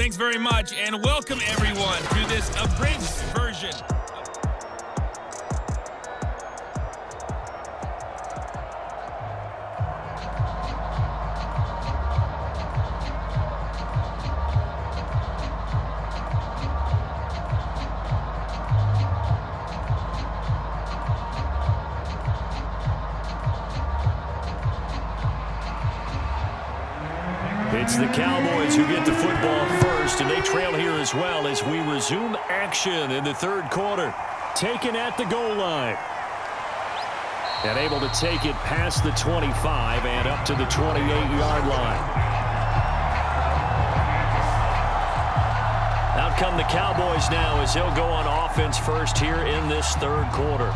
Thanks very much, and welcome everyone to this abridged version. It's the Cowboys who get the football first, and they trail here as well as we resume action in the third quarter. Taken at the goal line. And able to take it past the 25 and up to the 28-yard line. Out come the Cowboys now as they'll go on offense first here in this third quarter.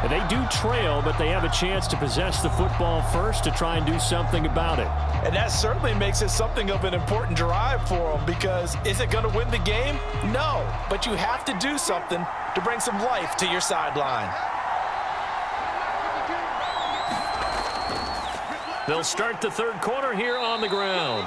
And they do trail, but they have a chance to possess the football first to try and do something about it. And that certainly makes it something of an important drive for them, because is it going to win the game? No, but you have to do something to bring some life to your sideline. They'll start the third quarter here on the ground.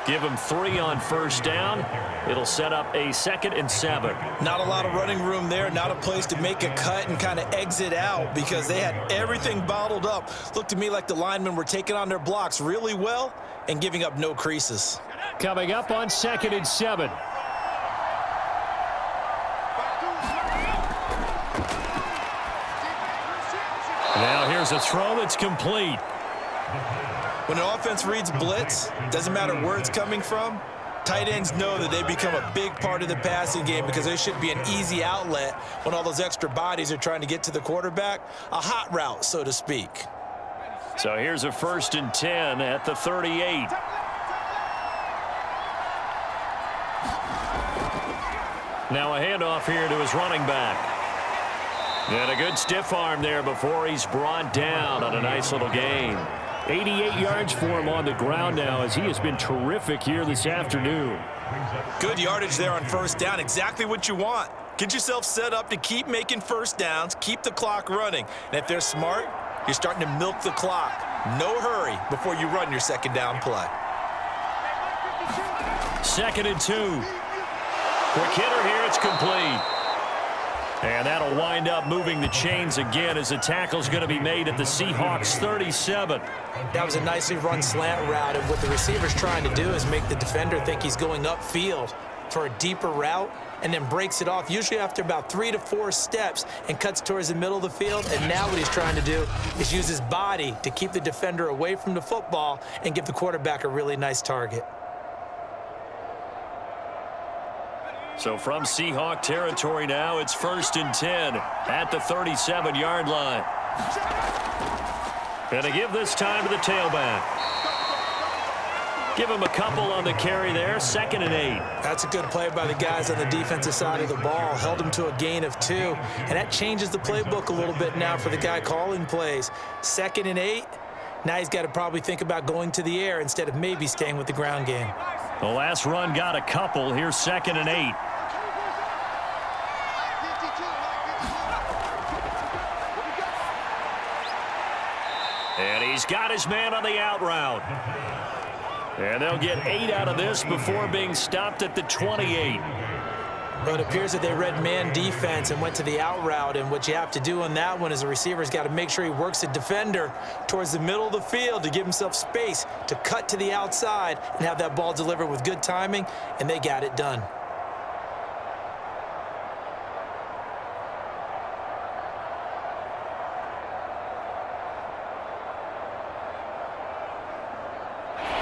Give them 3 on first down. It'll set up a 2nd and 7. Not a lot of running room there, not a place to make a cut and kind of exit out, because they had everything bottled up. Looked to me like the linemen were taking on their blocks really well and giving up no creases. Coming up on 2nd and 7. Now here's a throw that's complete. When an offense reads blitz, doesn't matter where it's coming from, tight ends know that they become a big part of the passing game, because there should be an easy outlet when all those extra bodies are trying to get to the quarterback. A hot route, so to speak. So here's a 1st and 10 at the 38. Now a handoff here to his running back. And a good stiff arm there before he's brought down on a nice little gain. 88 yards for him on the ground now, as he has been terrific here this afternoon. Good yardage there on first down. Exactly what you want. Get yourself set up to keep making first downs, keep the clock running. And if they're smart, you're starting to milk the clock. No hurry before you run your second down play. 2nd and 2. Quick hitter here, it's complete. And that'll wind up moving the chains again, as the tackle's going to be made at the Seahawks 37. That was a nicely run slant route, and what the receiver's trying to do is make the defender think he's going upfield for a deeper route, and then breaks it off, usually after about 3 to 4 steps, and cuts towards the middle of the field. And now what he's trying to do is use his body to keep the defender away from the football and give the quarterback a really nice target. So from Seahawk territory now, it's 1st and 10 at the 37-yard line. Gonna give this time to the tailback. Give him a couple on the carry there, 2nd and 8. That's a good play by the guys on the defensive side of the ball. Held him to a gain of 2. And that changes the playbook a little bit now for the guy calling plays. 2nd and 8. Now he's got to probably think about going to the air instead of maybe staying with the ground game. The last run got a couple. Here's 2nd and 8. And he's got his man on the out route. And they'll get 8 out of this before being stopped at the 28. Well, it appears that they read man defense and went to the out route, and what you have to do on that one is the receiver's got to make sure he works the defender towards the middle of the field to give himself space to cut to the outside and have that ball delivered with good timing, and they got it done.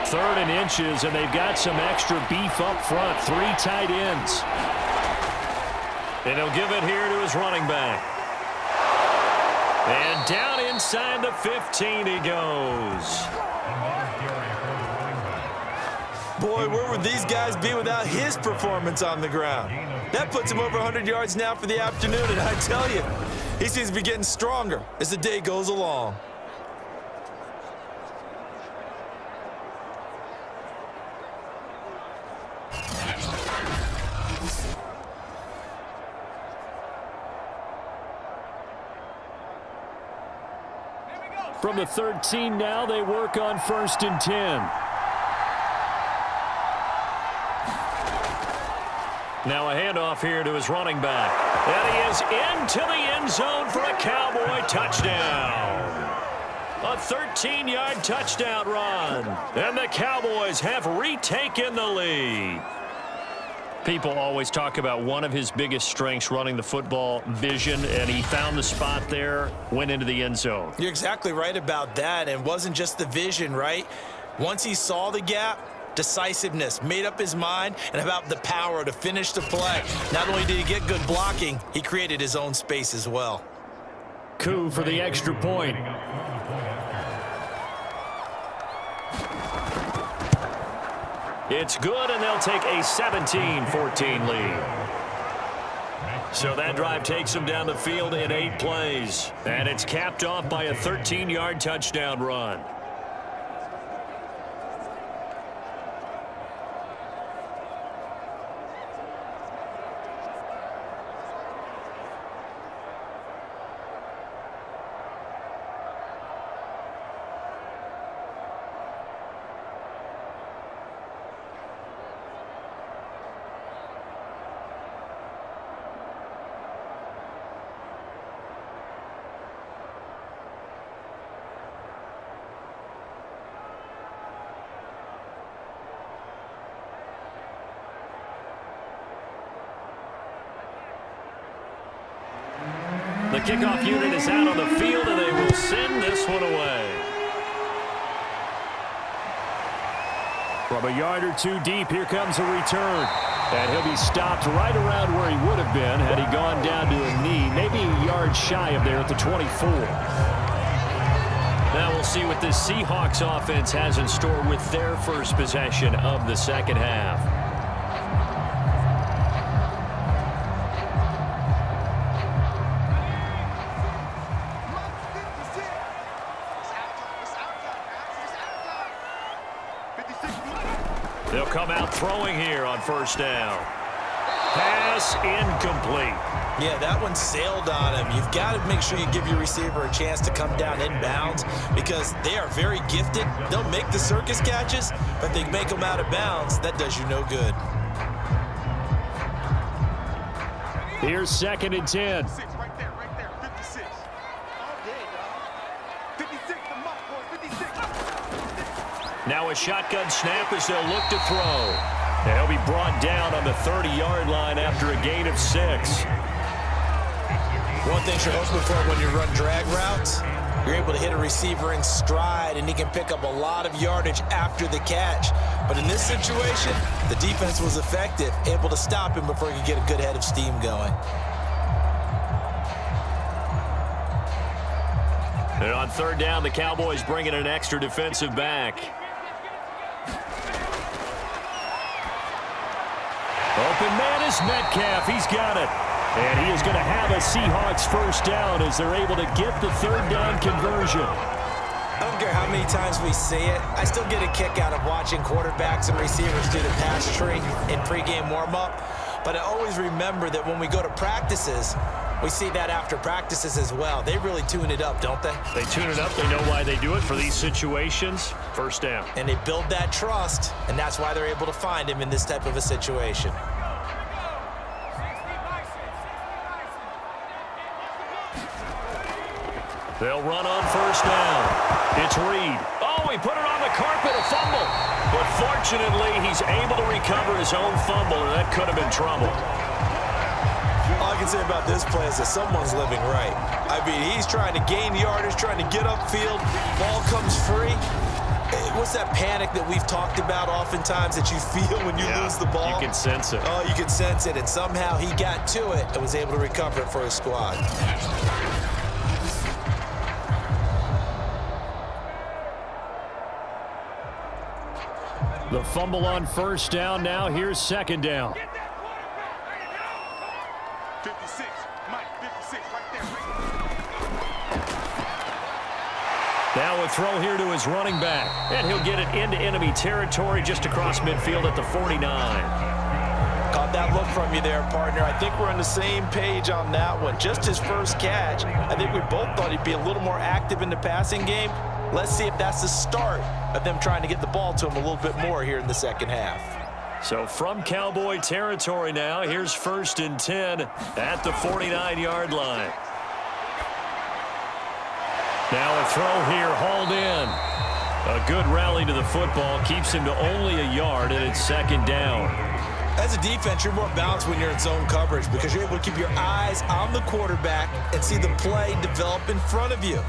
Third and inches, and they've got some extra beef up front. 3 tight ends. And he'll give it here to his running back. And down inside the 15 he goes. Boy, where would these guys be without his performance on the ground? That puts him over 100 yards now for the afternoon, and I tell you, he seems to be getting stronger as the day goes along. From the 13 now, they work on 1st and 10. Now a handoff here to his running back. And he is into the end zone for a Cowboy touchdown. A 13-yard touchdown run. And the Cowboys have retaken the lead. People always talk about one of his biggest strengths running the football, vision, and he found the spot there, went into the end zone. You're exactly right about that. And it wasn't just the vision, right? Once he saw the gap, decisiveness, made up his mind, and about the power to finish the play. Not only did he get good blocking, he created his own space as well. Coup for the extra point. It's good, and they'll take a 17-14 lead. So that drive takes them down the field in 8 plays. And it's capped off by a 13-yard touchdown run. The kickoff unit is out on the field, and they will send this one away. From a yard or two deep, here comes a return. And he'll be stopped right around where he would have been had he gone down to a knee, maybe a yard shy of there at the 24. Now we'll see what this Seahawks offense has in store with their first possession of the second half. They'll come out throwing here on first down. Pass incomplete. Yeah, that one sailed on him. You've got to make sure you give your receiver a chance to come down inbounds because they are very gifted. They'll make the circus catches, but they make them out of bounds. That does you no good. Here's 2nd and 10. Right there, 56. All day, dog. 56, the mark, boy, 56. Now a shotgun snap as they'll look to throw. And he'll be brought down on the 30-yard line after a gain of 6. One thing you're hoping for when you run drag routes, you're able to hit a receiver in stride, and he can pick up a lot of yardage after the catch. But in this situation, the defense was effective, able to stop him before he could get a good head of steam going. And on 3rd down, the Cowboys bring in an extra defensive back. Open man is Metcalf. He's got it. And he is going to have a Seahawks first down as they're able to get the 3rd down conversion. I don't care how many times we see it. I still get a kick out of watching quarterbacks and receivers do the pass tree in pregame warm-up. But I always remember that when we go to practices, we see that after practices as well. They really tune it up, don't they? They tune it up. They know why they do it for these situations. First down. And they build that trust, and that's why they're able to find him in this type of a situation. They'll run on first down. It's Reed. Oh, he put it on the carpet, a fumble. But fortunately, he's able to recover his own fumble, and that could have been trouble. All I can say about this play is that someone's living right. I mean, he's trying to gain yardage, trying to get upfield. Ball comes free. What's that panic that we've talked about oftentimes that you feel when you lose the ball? You can sense it. Oh, you can sense it, and somehow he got to it and was able to recover it for his squad. The fumble on first down. Now here's 2nd down. 56, Mike, 56, right there. Now a throw here to his running back. And he'll get it into enemy territory just across midfield at the 49. Caught that look from you there, partner. I think we're on the same page on that one. Just his first catch. I think we both thought he'd be a little more active in the passing game. Let's see if that's the start of them trying to get the ball to him a little bit more here in the second half. So from Cowboy territory now, here's 1st and 10 at the 49-yard line. Now a throw here, hauled in. A good rally to the football keeps him to only a yard, and it's 2nd down. As a defense, you're more balanced when you're in zone coverage because you're able to keep your eyes on the quarterback and see the play develop in front of you.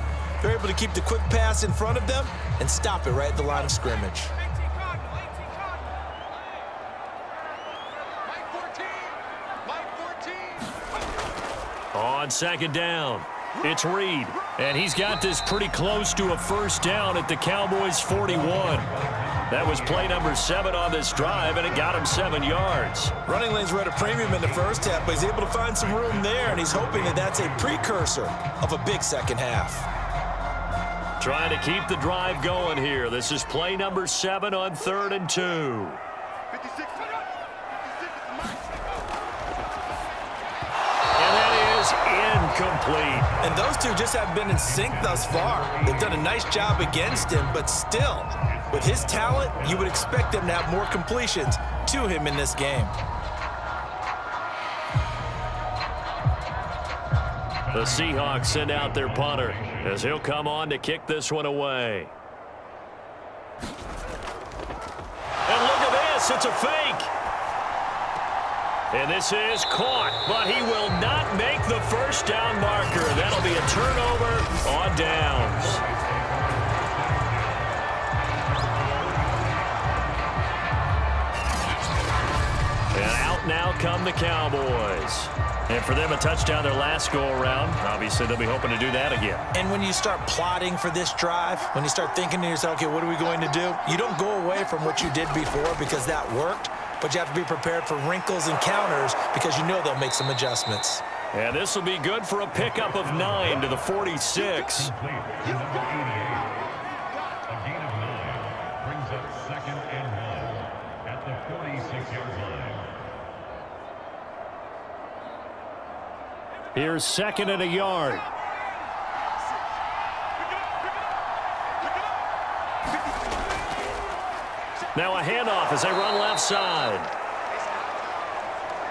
They're able to keep the quick pass in front of them and stop it right at the line of scrimmage. On 2nd down, it's Reed, and he's got this pretty close to a 1st down at the Cowboys' 41. That was play number 7 on this drive, and it got him 7 yards. Running lanes were at a premium in the first half, but he's able to find some room there, and he's hoping that that's a precursor of a big second half. Trying to keep the drive going here. This is play number 7 on 3rd and 2. 56. Incomplete. And those two just have been in sync thus far. They've done a nice job against him, but still, with his talent, you would expect them to have more completions to him in this game. The Seahawks send out their punter as he'll come on to kick this one away. And look at this, it's a fake. And this is caught, but he will not make the 1st down marker. That'll be a turnover on downs. And out now come the Cowboys. And for them, a touchdown their last go-around. Obviously, they'll be hoping to do that again. And when you start plotting for this drive, when you start thinking to yourself, okay, what are we going to do? You don't go away from what you did before because that worked. But you have to be prepared for wrinkles and counters because you know they'll make some adjustments. And this will be good for a pickup of 9 to the 46. A gain of 9 brings up 2nd and 1 at the 46-yard line. Here's 2nd and a yard. Now a handoff as they run left side.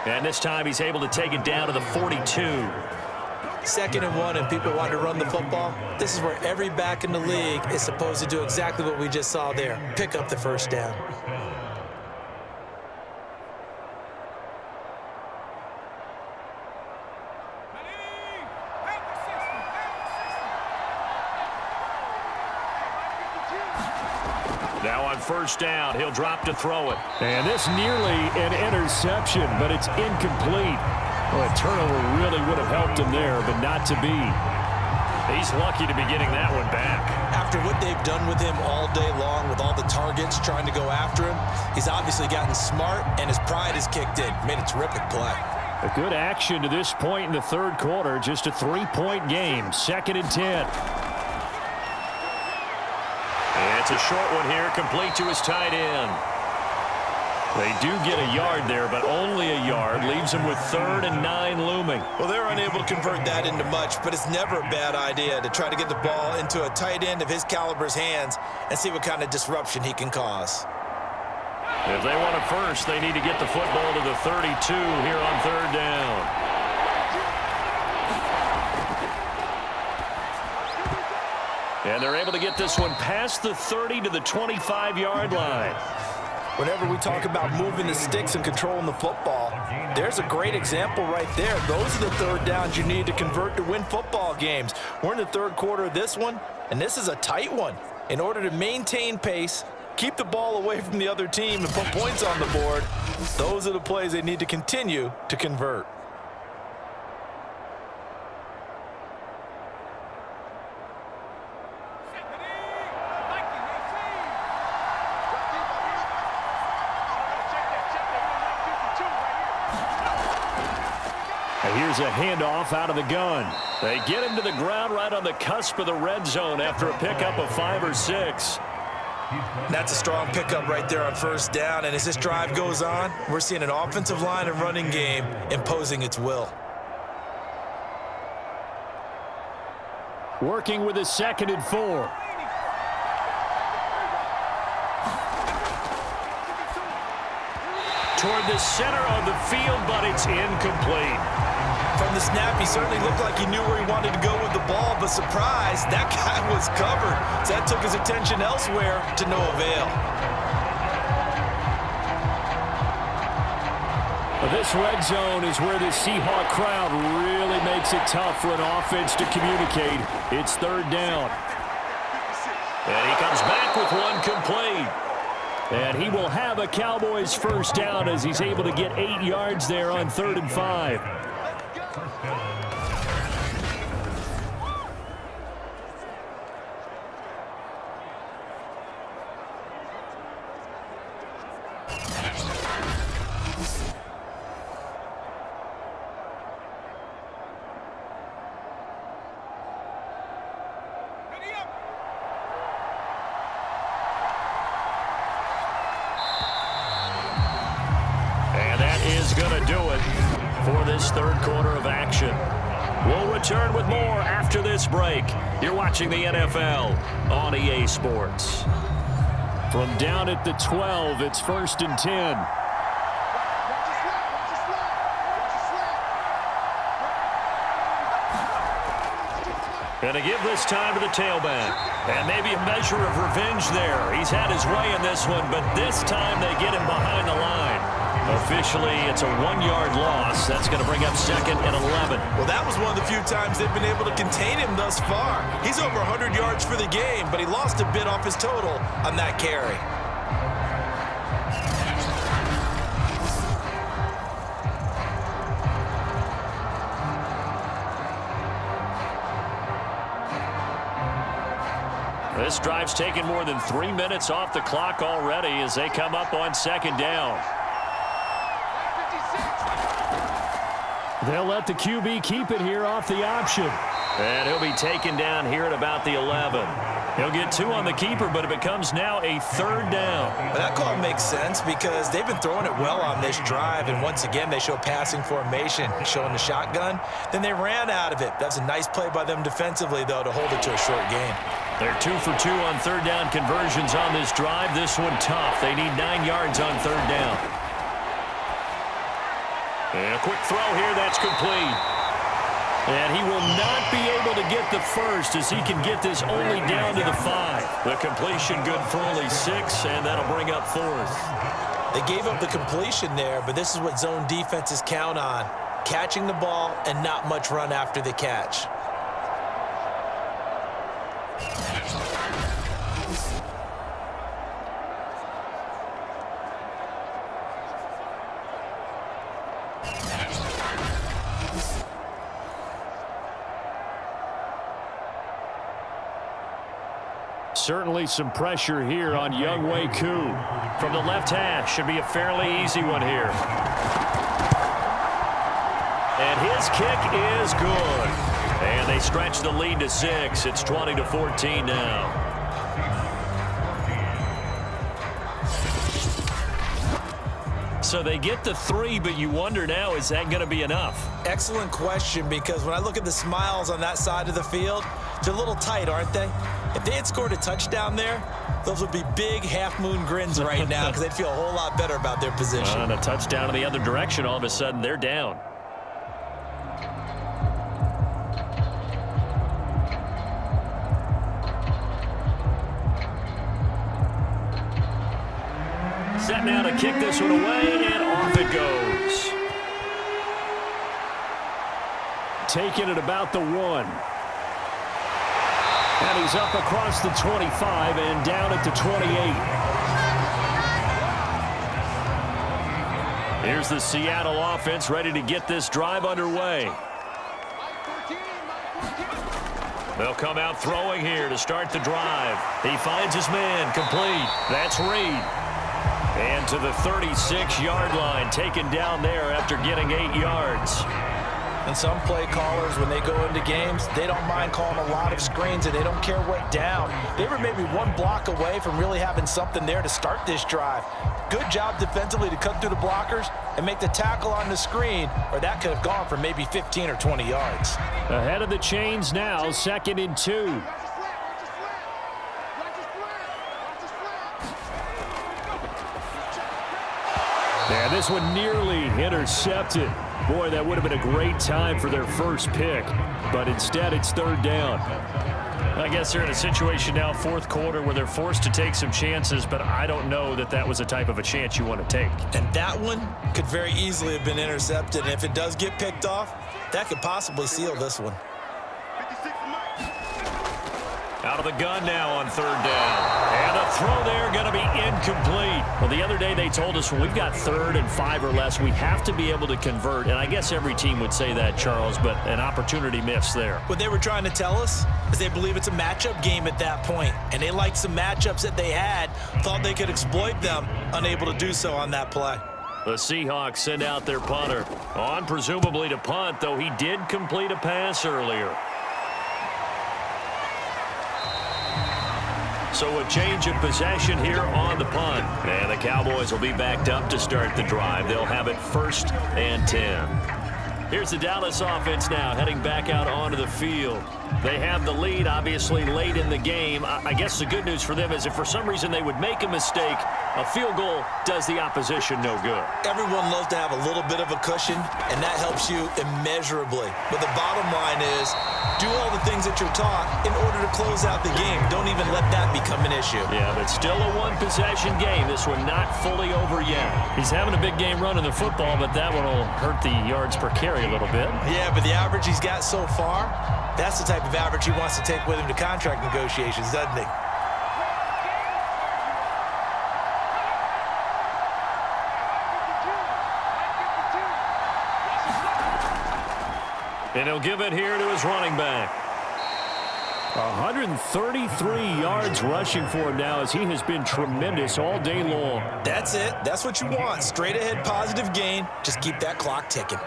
And this time he's able to take it down to the 42. 2nd and 1 and people want to run the football. This is where every back in the league is supposed to do exactly what we just saw there. Pick up the 1st down. Now on 1st down, he'll drop to throw it. And this nearly an interception, but it's incomplete. Well, a turnover really would have helped him there, but not to be. He's lucky to be getting that one back. After what they've done with him all day long with all the targets trying to go after him, he's obviously gotten smart and his pride has kicked in. Made a terrific play. A good action to this point in the 3rd quarter. Just a 3-point game. 2nd and 10. And it's a short one here, complete to his tight end. They do get a yard there, but only a yard. Leaves them with 3rd and 9 looming. Well, they're unable to convert that into much, but it's never a bad idea to try to get the ball into a tight end of his caliber's hands and see what kind of disruption he can cause. If they want it first, they need to get the football to the 32 here on 3rd down. And they're able to get this one past the 30 to the 25-yard line. Whenever we talk about moving the sticks and controlling the football, there's a great example right there. Those are the 3rd downs you need to convert to win football games. We're in the 3rd quarter of this one, and this is a tight one. In order to maintain pace, keep the ball away from the other team, and put points on the board, those are the plays they need to continue to convert. Here's a handoff out of the gun. They get him to the ground right on the cusp of the red zone after a pickup of 5 or 6. That's a strong pickup right there on 1st down, and as this drive goes on, we're seeing an offensive line and running game imposing its will. Working with a 2nd and 4. toward the center of the field, but it's incomplete. From the snap, he certainly looked like he knew where he wanted to go with the ball, but surprise, that guy was covered. So that took his attention elsewhere to no avail. This red zone is where the Seahawk crowd really makes it tough for an offense to communicate. It's third down. And he comes back with one complete. And he will have a Cowboys first down as he's able to get 8 yards there on 3rd and 5. Going to do it for this third quarter of action. We'll return with more after this break. You're watching the NFL on EA Sports. From down at the 12, it's 1st and 10. Going to give this time to the tailback. And maybe a measure of revenge there. He's had his way in this one, but this time they get him behind the line. Officially, it's a 1-yard loss. That's going to bring up 2nd and 11. Well, that was one of the few times they've been able to contain him thus far. He's over 100 yards for the game, but he lost a bit off his total on that carry. This drive's taken more than 3 minutes off the clock already as they come up on 2nd down. They'll let the QB keep it here off the option. And he'll be taken down here at about the 11. He'll get 2 on the keeper, but it becomes now a 3rd down. Well, that call makes sense because they've been throwing it well on this drive, and once again they show passing formation, showing the shotgun. Then they ran out of it. That's a nice play by them defensively, though, to hold it to a short game. They're 2 for 2 on 3rd down conversions on this drive. This one tough. They need 9 yards on 3rd down. And a quick throw here, that's complete. And he will not be able to get the first as he can get this only down to the 5. The completion good for only 6, and that'll bring up 4th. They gave up the completion there, but this is what zone defenses count on. Catching the ball and not much run after the catch. Certainly some pressure here on Younghoe Koo. From the left hash, should be a fairly easy one here. And his kick is good. And they stretch the lead to 6. It's 20-14 now. So they get the 3, but you wonder now, is that going to be enough? Excellent question, because when I look at the smiles on that side of the field, they're a little tight, aren't they? If they had scored a touchdown there, those would be big half-moon grins right now because they'd feel a whole lot better about their position. And a touchdown in the other direction, all of a sudden they're down. Set now to kick this one away, and off it goes. Taking it about the 1. And he's up across the 25 and down at the 28. Here's the Seattle offense ready to get this drive underway. They'll come out throwing here to start the drive. He finds his man, complete. That's Reed. And to the 36-yard line, taken down there after getting 8 yards. And some play callers, when they go into games, they don't mind calling a lot of screens, and they don't care what down. They were maybe 1 block away from really having something there to start this drive. Good job defensively to cut through the blockers and make the tackle on the screen, or that could have gone for maybe 15 or 20 yards. Ahead of the chains now, 2nd and 2. And And this one nearly intercepted. Boy, that would have been a great time for their first pick, but instead it's third down. I guess they're in a situation now, fourth quarter, where they're forced to take some chances, but I don't know that that was the type of a chance you want to take. And that one could very easily have been intercepted. And if it does get picked off, that could possibly seal this one. 56 the mic. Out of the gun now on third down. And the throw there going to be incomplete. Well, the other day they told us when we've got 3rd and 5 or less, we have to be able to convert. And I guess every team would say that, Charles, but an opportunity missed there. What they were trying to tell us is they believe it's a matchup game at that point. And they liked some matchups that they had, thought they could exploit them, unable to do so on that play. The Seahawks send out their punter. On presumably to punt, though he did complete a pass earlier. So a change of possession here on the punt. And the Cowboys will be backed up to start the drive. They'll have it 1st and 10. Here's the Dallas offense now heading back out onto the field. They have the lead, obviously, late in the game. I guess the good news for them is if for some reason they would make a mistake, a field goal does the opposition no good. Everyone loves to have a little bit of a cushion, and that helps you immeasurably. But the bottom line is, do all the things that you're taught in order to close out the game. Don't even let that become an issue. Yeah, but still a one-possession game. This one not fully over yet. He's having a big game running the football, but that one will hurt the yards per carry a little bit. Yeah, but the average he's got so far, that's the type of average he wants to take with him to contract negotiations, doesn't he? And he'll give it here to his running back. 133 yards rushing for him now as he has been tremendous all day long. That's it. That's what you want. Straight ahead positive gain. Just keep that clock ticking.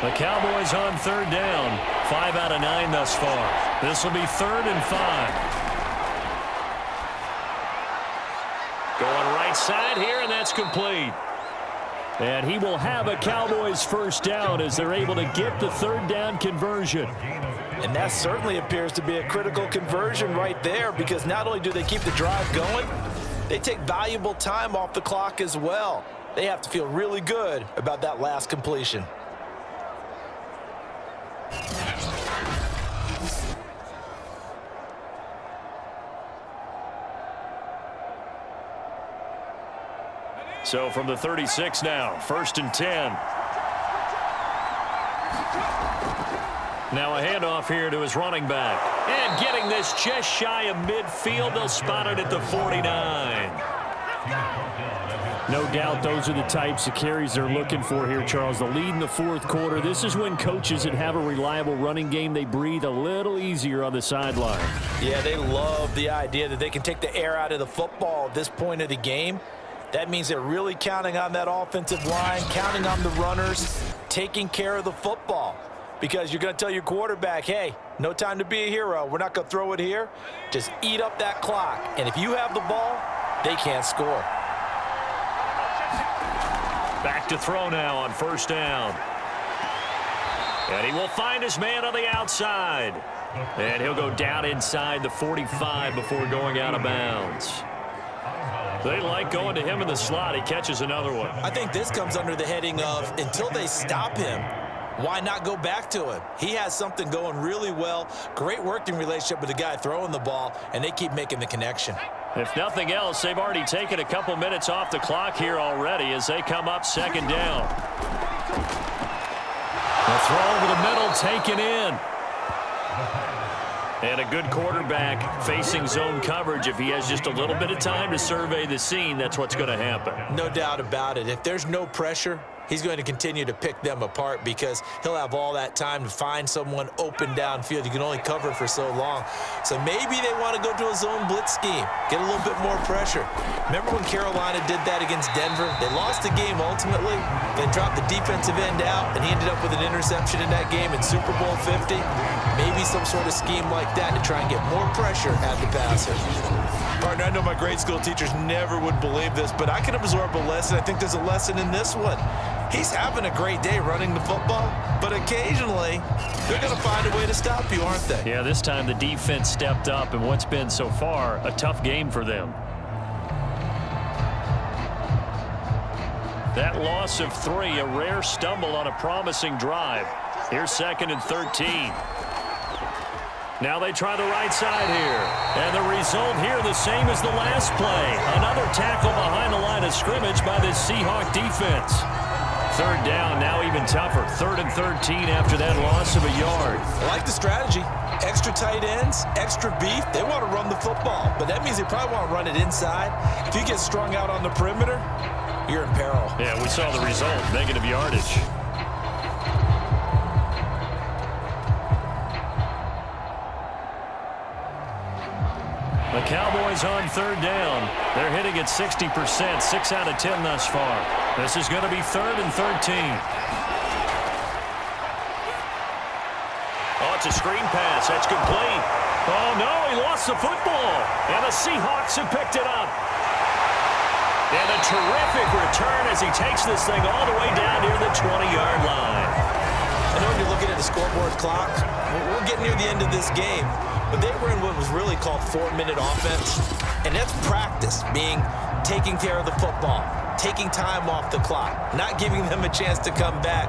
The Cowboys on 3rd down. 5 out of 9 thus far. This will be 3rd and 5. Going right side here, and that's complete. And he will have a Cowboys 1st down as they're able to get the 3rd down conversion. And that certainly appears to be a critical conversion right there, because not only do they keep the drive going, they take valuable time off the clock as well. They have to feel really good about that last completion. So from the 36 now, 1st and 10. Now a handoff here to his running back. And getting this just shy of midfield. They'll spot it at the 49. No doubt those are the types of carries they're looking for here, Charles. The lead in the 4th quarter. This is when coaches that have a reliable running game, they breathe a little easier on the sideline. Yeah, they love the idea that they can take the air out of the football at this point of the game. That means they're really counting on that offensive line, counting on the runners, taking care of the football. Because you're going to tell your quarterback, hey, no time to be a hero. We're not going to throw it here. Just eat up that clock. And if you have the ball, they can't score. Back to throw now on 1st down. And he will find his man on the outside. And he'll go down inside the 45 before going out of bounds. They like going to him in the slot. He catches another one. I think this comes under the heading of until they stop him, why not go back to him? He has something going really well. Great working relationship with the guy throwing the ball, and they keep making the connection. If nothing else, they've already taken a couple minutes off the clock here already as they come up 2nd down. The throw over the middle taken in. And a good quarterback facing zone coverage. If he has just a little bit of time to survey the scene, that's what's going to happen. No doubt about it. If there's no pressure, he's going to continue to pick them apart because he'll have all that time to find someone open downfield. You can only cover for so long. So maybe they want to go to a zone blitz scheme, get a little bit more pressure. Remember when Carolina did that against Denver? They lost the game ultimately, then dropped the defensive end out, and he ended up with an interception in that game in Super Bowl 50. Maybe some sort of scheme like that to try and get more pressure at the passer. Partner, I know my grade school teachers never would believe this, but I can absorb a lesson. I think there's a lesson in this one. He's having a great day running the football, but occasionally they're going to find a way to stop you, aren't they? Yeah, this time the defense stepped up in what's been so far a tough game for them. That loss of 3, a rare stumble on a promising drive. Here's 2nd and 13. Now they try the right side here. And the result here the same as the last play. Another tackle behind the line of scrimmage by this Seahawk defense. 3rd down, now even tougher. 3rd and 13 after that loss of a yard. I like the strategy. Extra tight ends, extra beef. They want to run the football, but that means they probably want to run it inside. If you get strung out on the perimeter, you're in peril. Yeah, we saw the result. Negative yardage. The Cowboys on 3rd down. They're hitting at 60%, 6 out of 10 thus far. This is going to be 3rd and 13. Oh, it's a screen pass. That's complete. Oh, no, he lost the football. And the Seahawks have picked it up. And a terrific return as he takes this thing all the way down near the 20-yard line. I know when you're looking at the scoreboard clock, we're getting near the end of this game. But they were in what was really called 4-minute offense. And that's practice, being taking care of the football, taking time off the clock, not giving them a chance to come back.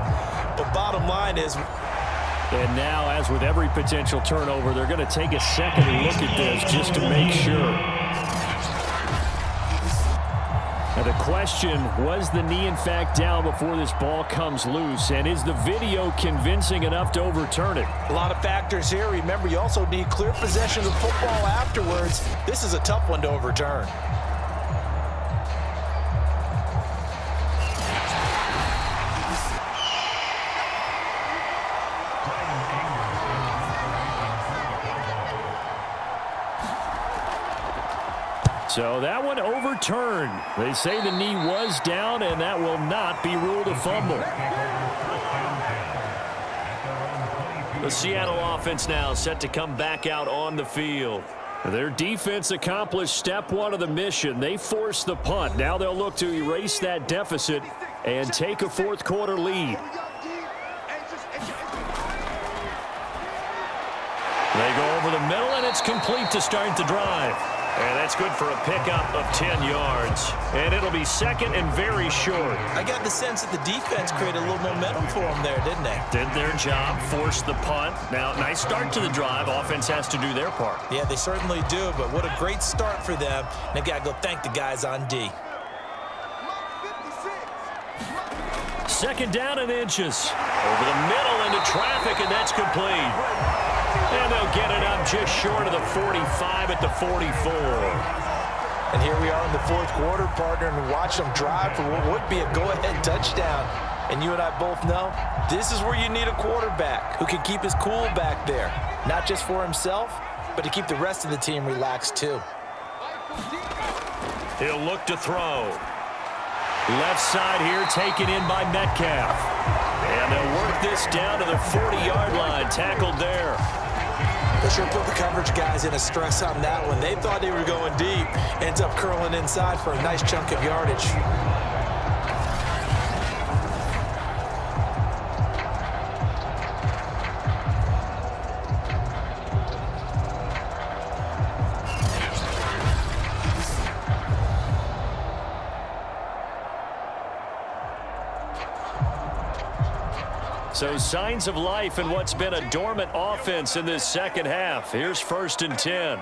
But bottom line is... And now, as with every potential turnover, they're going to take a second look at this just to make sure. Now the question, was the knee in fact down before this ball comes loose? And is the video convincing enough to overturn it? A lot of factors here. Remember, you also need clear possession of the football afterwards. This is a tough one to overturn. So that one overturned. They say the knee was down, and that will not be ruled a fumble. The Seattle offense now set to come back out on the field. Their defense accomplished step 1 of the mission. They forced the punt. Now they'll look to erase that deficit and take a 4th quarter lead. They go over the middle, and it's complete to start the drive. And that's good for a pickup of 10 yards. And it'll be 2nd and very short. I got the sense that the defense created a little momentum for them there, didn't they? Did their job, forced the punt. Now, nice start to the drive. Offense has to do their part. Yeah, they certainly do, but what a great start for them. They got to go thank the guys on D. 2nd down and inches. Over the middle into traffic, and that's complete. And they'll get it up just short of the 45 at the 44. And here we are in the 4th quarter, partner, and watch them drive for what would be a go-ahead touchdown. And you and I both know this is where you need a quarterback who can keep his cool back there, not just for himself, but to keep the rest of the team relaxed too. He'll look to throw. Left side here taken in by Metcalf. And they'll work this down to the 40-yard line, tackled there. They sure put the coverage guys in a stress on that one. They thought they were going deep. Ends up curling inside for a nice chunk of yardage. So signs of life in what's been a dormant offense in this 2nd half. Here's 1st and 10.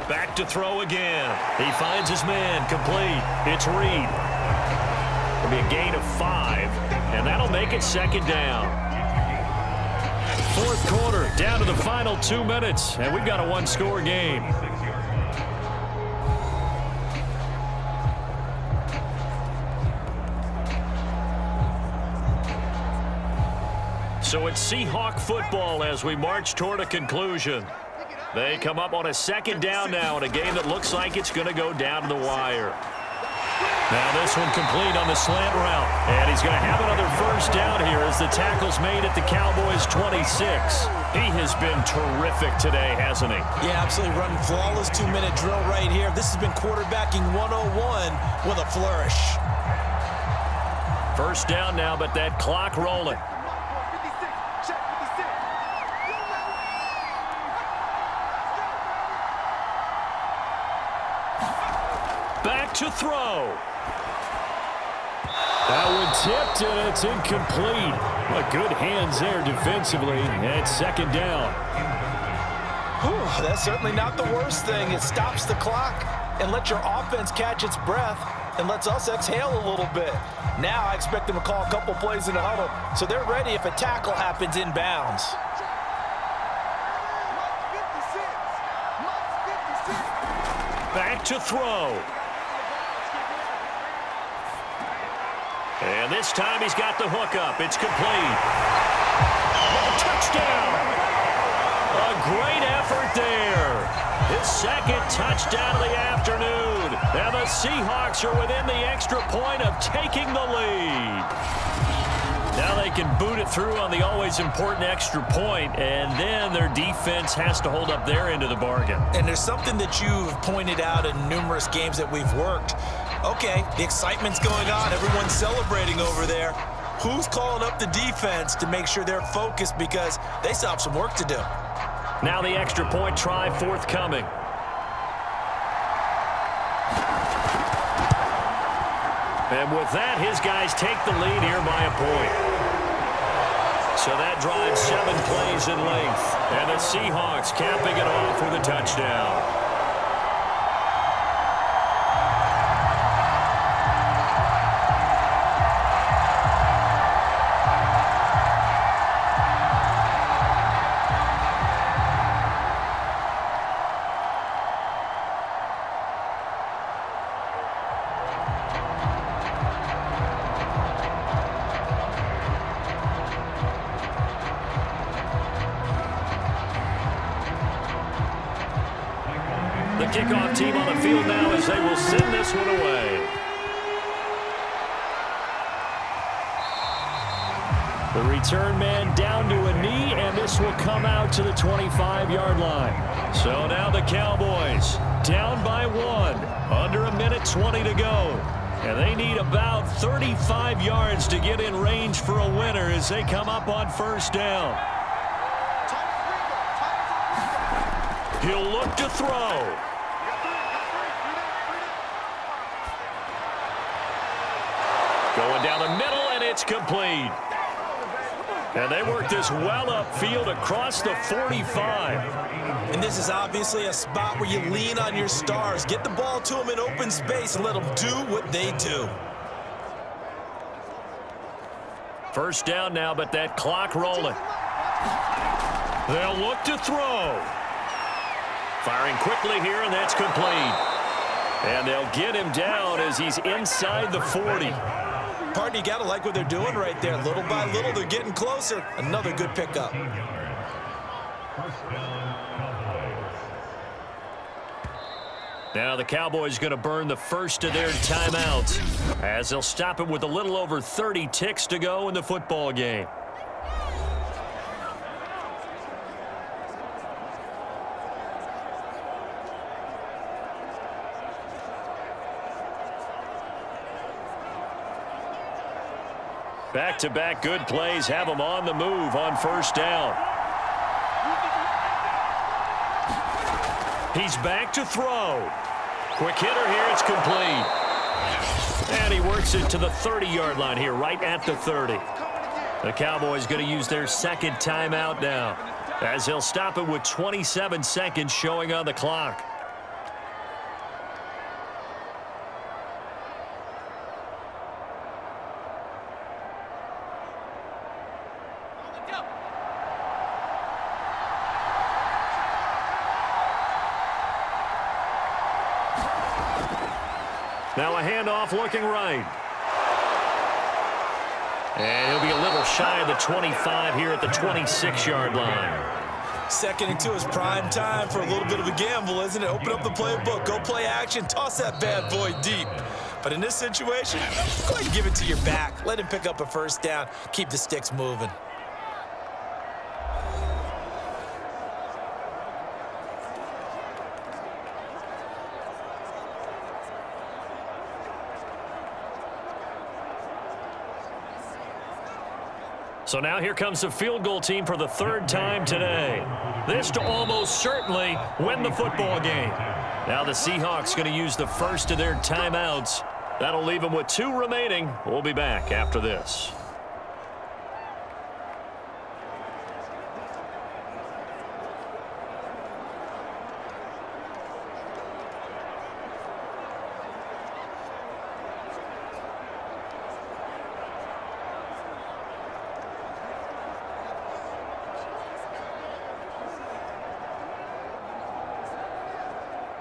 Back to throw again. He finds his man, complete. It's Reed. It'll be a gain of 5, and that'll make it 2nd down. 4th quarter, down to the final 2 minutes, and we've got a 1-score game. So it's Seahawk football as we march toward a conclusion. They come up on a 2nd down now in a game that looks like it's going to go down to the wire. Now this one complete on the slant route. And he's going to have another first down here as the tackle's made at the Cowboys' 26. He has been terrific today, hasn't he? Yeah, absolutely running flawless 2-minute drill right here. This has been quarterbacking 101 with a flourish. First down now, but that clock rolling. Back to throw. That one tipped, and it's incomplete. But good hands there defensively. And second down. Whew, that's certainly not the worst thing. It stops the clock and lets your offense catch its breath and lets us exhale a little bit. Now I expect them to call a couple plays in the huddle, so they're ready if a tackle happens inbounds. Back to throw. And this time he's got the hook up. It's complete. Touchdown. A great effort there. His second touchdown of the afternoon. And the Seahawks are within the extra point of taking the lead. Now they can boot it through on the always important extra point, and then their defense has to hold up their end of the bargain. And there's something that you've pointed out in numerous games that we've worked. Okay, the excitement's going on. Everyone's celebrating over there. Who's calling up the defense to make sure they're focused because they still have some work to do? Now the extra point try forthcoming. And with that, his guys take the lead here by a point. So that drives 7 plays in length. And the Seahawks capping it off with a touchdown. The kickoff team on the field now as they will send this one away. The return man down to a knee, and this will come out to the 25-yard line. So now the Cowboys down by 1, under a minute 20 to go. And they need about 35 yards to get in range for a winner as they come up on first down. He'll look to throw. Going down the middle, and it's complete. And they work this well upfield across the 45. And this is obviously a spot where you lean on your stars. Get the ball to them in open space and let them do what they do. First down now, but that clock rolling. They'll look to throw. Firing quickly here, and that's complete. And they'll get him down as he's inside the 40. Partner, you got to like what they're doing right there. Little by little, they're getting closer. Another good pickup. Now the Cowboys going to burn the first of their timeouts as they'll stop it with a little over 30 ticks to go in the football game. Back-to-back good plays have them on the move on first down. He's back to throw. Quick hitter here, it's complete. And he works it to the 30-yard line here, right at the 30. The Cowboys going to use their second timeout now, as they'll stop it with 27 seconds showing on the clock. Now a handoff looking right. And he'll be a little shy of the 25 here at the 26-yard line. Second and 2 is prime time for a little bit of a gamble, isn't it? Open up the playbook, go play action, toss that bad boy deep. But in this situation, go ahead and give it to your back. Let him pick up a first down. Keep the sticks moving. So now here comes the field goal team for the third time today. This to almost certainly win the football game. Now the Seahawks going to use the first of their timeouts. That'll leave them with 2 remaining. We'll be back after this.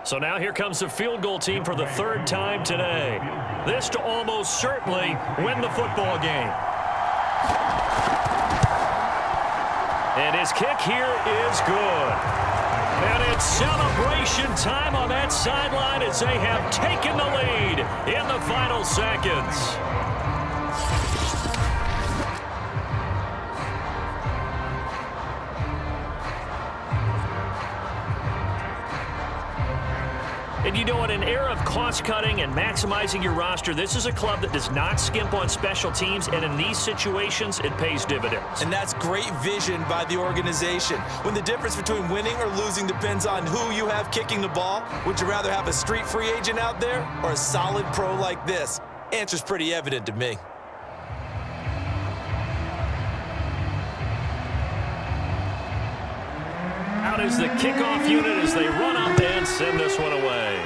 So now here comes the field goal team for the third time today. This to almost certainly win the football game. And his kick here is good. And it's celebration time on that sideline as they have taken the lead in the final seconds. And you know, in an era of cost-cutting and maximizing your roster, this is a club that does not skimp on special teams, and in these situations, it pays dividends. And that's great vision by the organization. When the difference between winning or losing depends on who you have kicking the ball, would you rather have a street free agent out there or a solid pro like this? Answer's pretty evident to me. Out is the kickoff unit as they run up and send this one away.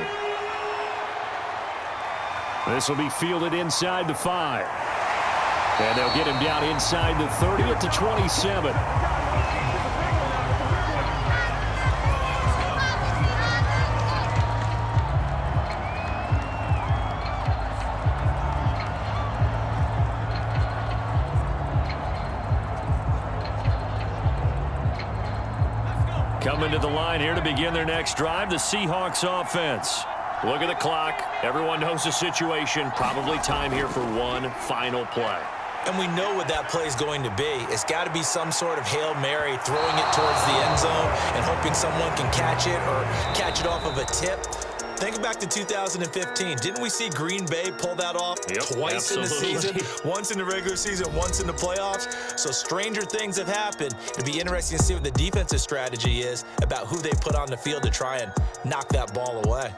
This will be fielded inside the 5. And they'll get him down inside the 30 at the 27. Coming to the line here to begin their next drive, the Seahawks offense. Look at the clock. Everyone knows the situation. Probably time here for one final play. And we know what that play is going to be. It's got to be some sort of Hail Mary, throwing it towards the end zone and hoping someone can catch it or catch it off of a tip. Think back to 2015. Didn't we see Green Bay pull that off twice in the season? Once in the regular season, once in the playoffs. So stranger things have happened. It'd be interesting to see what the defensive strategy is about who they put on the field to try and knock that ball away.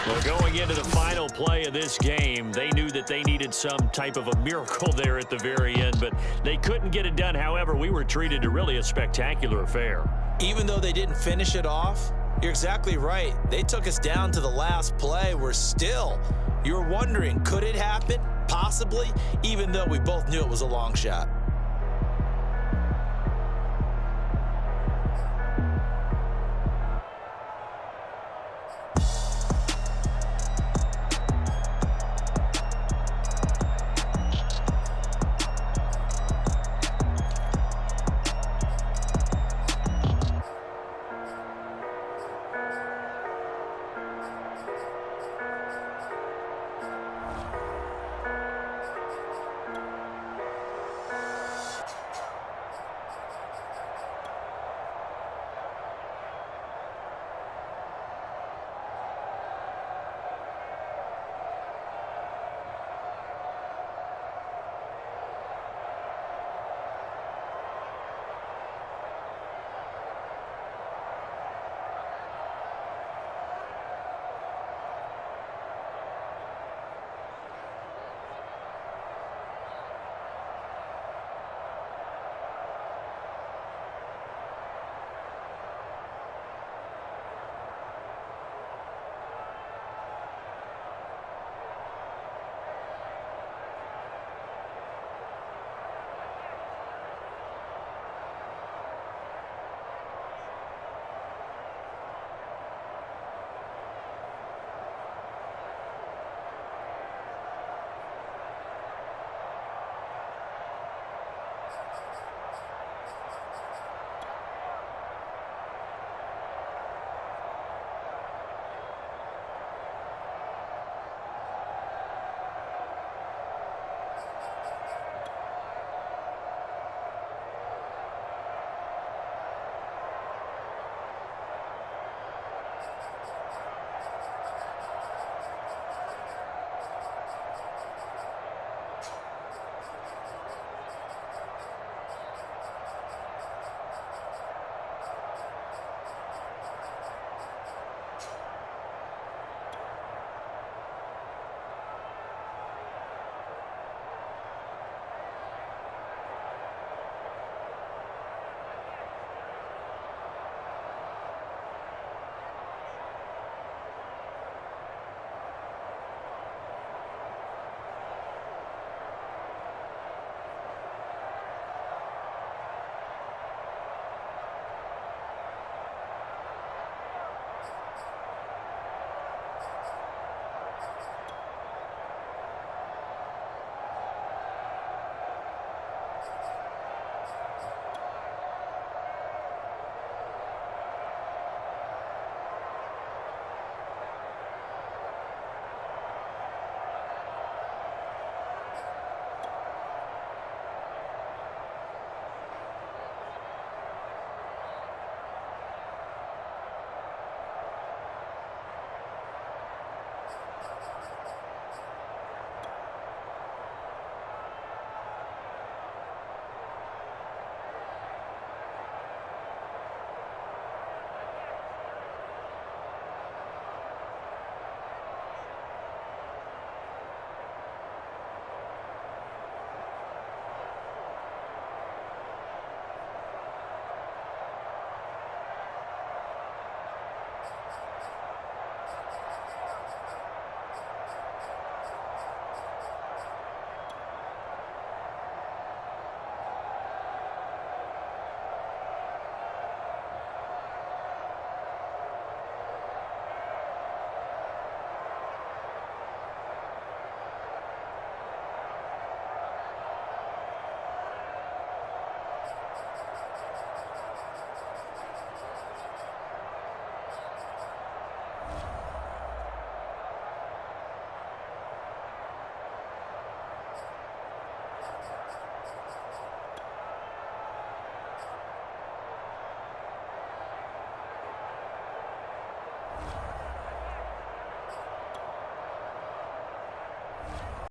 Well, going into the final play of this game, they knew that they needed some type of a miracle there at the very end, but they couldn't get it done. However, we were treated to really a spectacular affair. Even though they didn't finish it off, you're exactly right. They took us down to the last play. You're wondering, could it happen? Possibly, even though we both knew it was a long shot.